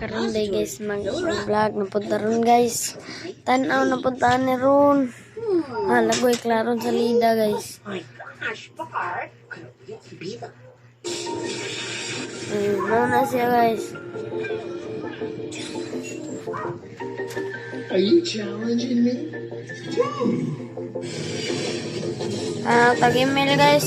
Karon day guys mag-vlog na punta ron guys. Tanaw na puntaan ni ron. Lagoy klaron sa lida guys. Na siya guys. Are you challenging me? Tag-email guys.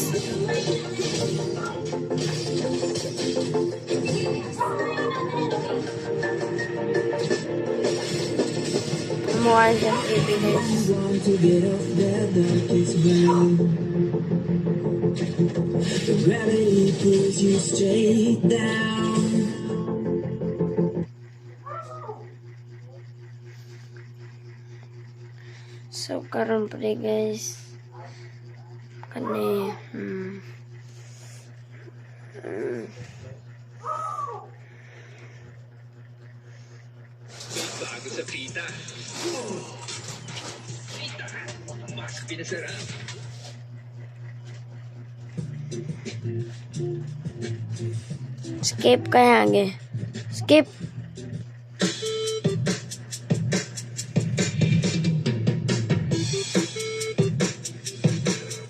More than evidence. Want to get off that darkest ground. The gravity pulls you straight down. So karon pa rin guys. Kani Bago sa pita. Pita, mas pinasarap. skip kaya ge. Skip.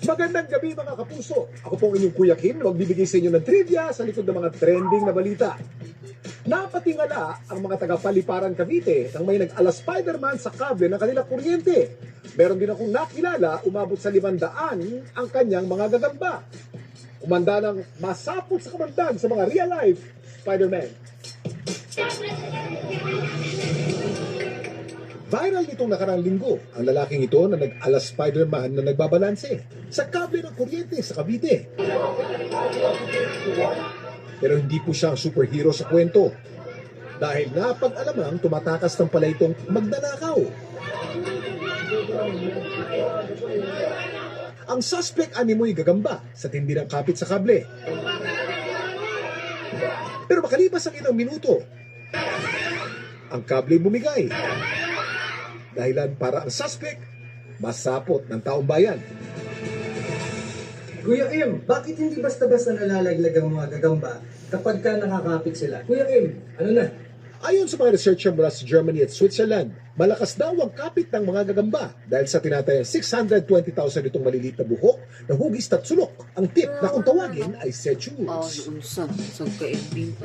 Magandang gabi mga kapuso. Ako pong inyong Kuya Kim na magbibigay sa inyo ng trivia sa likod ng mga trending na balita. Napatingala ang mga taga-Paliparan Cavite nang may nag-ala Spider-Man sa kable ng kanilang kuryente. Meron din akong nakilala, umabot sa 500 ang kanyang mga gagamba. Umanda ng masapot sa kamandag sa mga real-life Spider-Man. Viral nitong nakarang linggo ang lalaking ito na nag-ala Spider-Man na nagbabalanse sa kable ng kuryente sa Cavite. Pero hindi po siya ang superhero sa kwento dahil napag-alamang tumatakas ng pala itong magnanakaw. Ang suspect animoy gagamba sa tindi ng kapit sa kable. Pero makalipas ang ilang minuto, ang kable bumigay. Dahilan para ang suspect masapot ng taong bayan. Kuya Kim, bakit hindi basta-basta nalalaglag ang mga gagamba kapag ka nakakapit sila? Kuya Kim, ano na? Ayon sa mga researcher mula sa Germany at Switzerland, malakas daw ang kapit ng mga gagamba dahil sa tinatayang 620,000 itong maliliit na buhok na hugis at sulok. Ang tip na kung tawagin ay sedulous. unsa sa kaibing